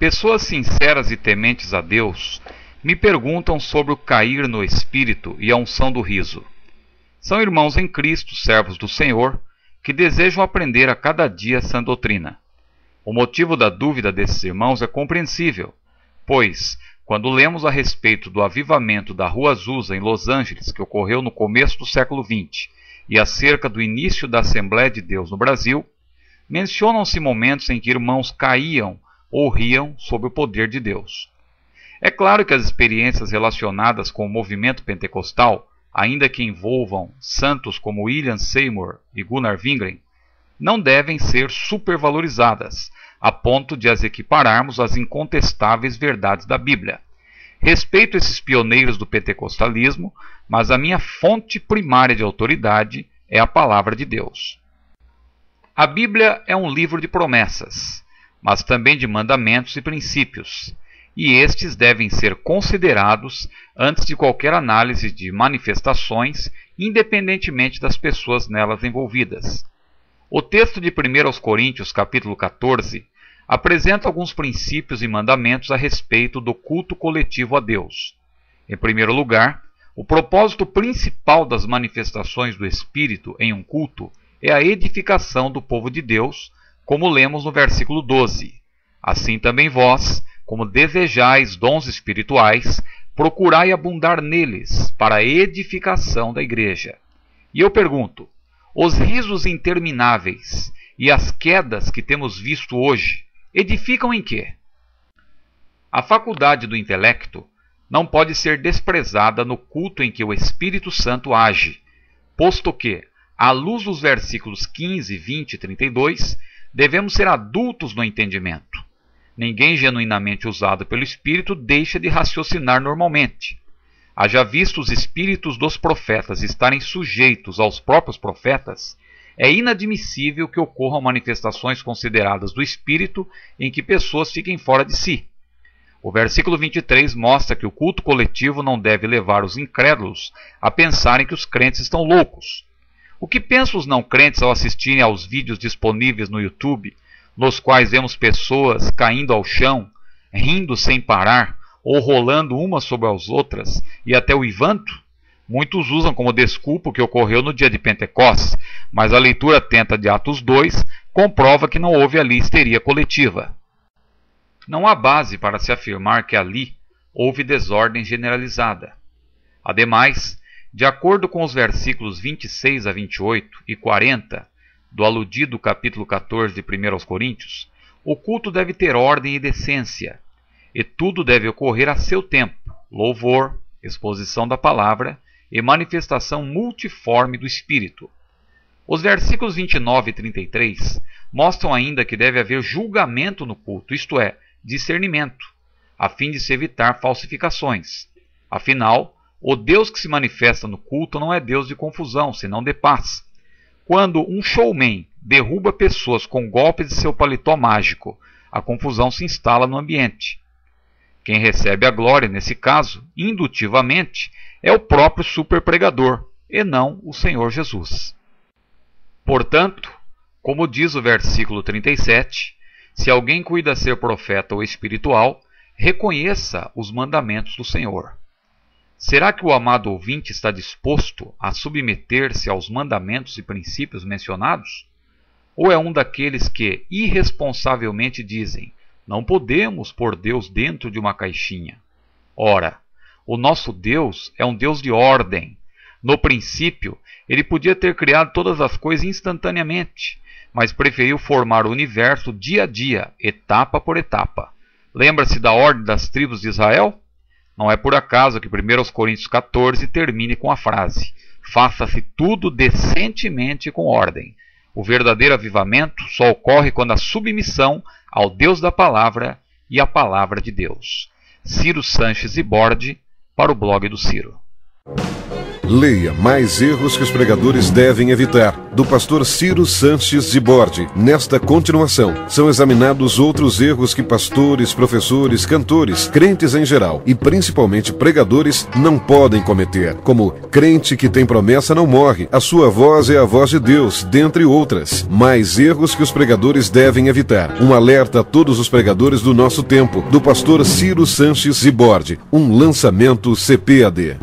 Pessoas sinceras e tementes a Deus me perguntam sobre o cair no espírito e a unção do riso. São irmãos em Cristo, servos do Senhor, que desejam aprender a cada dia sã doutrina. O motivo da dúvida desses irmãos é compreensível, pois, quando lemos a respeito do avivamento da Rua Azusa em Los Angeles, que ocorreu no começo do século XX, e acerca do início da Assembleia de Deus no Brasil, mencionam-se momentos em que irmãos caíam ou riam sob o poder de Deus. É claro que as experiências relacionadas com o movimento pentecostal, ainda que envolvam santos como William Seymour e Gunnar Wingren, não devem ser supervalorizadas, a ponto de as equipararmos às incontestáveis verdades da Bíblia. Respeito esses pioneiros do pentecostalismo, mas a minha fonte primária de autoridade é a palavra de Deus. A Bíblia é um livro de promessas, mas também de mandamentos e princípios, e estes devem ser considerados antes de qualquer análise de manifestações, independentemente das pessoas nelas envolvidas. O texto de 1 Coríntios, capítulo 14, apresenta alguns princípios e mandamentos a respeito do culto coletivo a Deus. Em primeiro lugar, o propósito principal das manifestações do Espírito em um culto é a edificação do povo de Deus, como lemos no versículo 12. Assim também vós, como desejais dons espirituais, procurai abundar neles, para a edificação da igreja. E eu pergunto, os risos intermináveis e as quedas que temos visto hoje, edificam em quê? A faculdade do intelecto não pode ser desprezada no culto em que o Espírito Santo age, posto que, à luz dos versículos 15, 20 e 32, devemos ser adultos no entendimento. Ninguém genuinamente usado pelo Espírito deixa de raciocinar normalmente. Haja visto os espíritos dos profetas estarem sujeitos aos próprios profetas, é inadmissível que ocorram manifestações consideradas do Espírito em que pessoas fiquem fora de si. O versículo 23 mostra que o culto coletivo não deve levar os incrédulos a pensarem que os crentes estão loucos. O que pensam os não crentes ao assistirem aos vídeos disponíveis no YouTube, nos quais vemos pessoas caindo ao chão, rindo sem parar, ou rolando umas sobre as outras, e até uivando? Muitos usam como desculpa o que ocorreu no dia de Pentecostes, mas a leitura atenta de Atos 2 comprova que não houve ali histeria coletiva. Não há base para se afirmar que ali houve desordem generalizada. Ademais, de acordo com os versículos 26 a 28 e 40 do aludido capítulo 14 de 1 Coríntios, o culto deve ter ordem e decência, e tudo deve ocorrer a seu tempo, louvor, exposição da palavra e manifestação multiforme do Espírito. Os versículos 29 e 33 mostram ainda que deve haver julgamento no culto, isto é, discernimento, a fim de se evitar falsificações. Afinal, o Deus que se manifesta no culto não é Deus de confusão, senão de paz. Quando um showman derruba pessoas com golpes de seu paletó mágico, a confusão se instala no ambiente. Quem recebe a glória, nesse caso, indutivamente, é o próprio superpregador, e não o Senhor Jesus. Portanto, como diz o versículo 37, se alguém cuida ser profeta ou espiritual, reconheça os mandamentos do Senhor. Será que o amado ouvinte está disposto a submeter-se aos mandamentos e princípios mencionados? Ou é um daqueles que irresponsavelmente dizem: não podemos pôr Deus dentro de uma caixinha? Ora, o nosso Deus é um Deus de ordem. No princípio, ele podia ter criado todas as coisas instantaneamente, mas preferiu formar o universo dia a dia, etapa por etapa. Lembra-se da ordem das tribos de Israel? Não é por acaso que 1 Coríntios 14 termine com a frase: faça-se tudo decentemente e com ordem. O verdadeiro avivamento só ocorre quando a submissão ao Deus da palavra e à palavra de Deus. Ciro Sanches e Borde, para o blog do Ciro. Leia Mais Erros que os Pregadores Devem Evitar, do pastor Ciro Sanches Zibordi. Nesta continuação, são examinados outros erros que pastores, professores, cantores, crentes em geral e principalmente pregadores não podem cometer, como crente que tem promessa não morre, a sua voz é a voz de Deus, dentre outras. Mais erros que os pregadores devem evitar. Um alerta a todos os pregadores do nosso tempo, do pastor Ciro Sanches Zibordi. Um lançamento CPAD.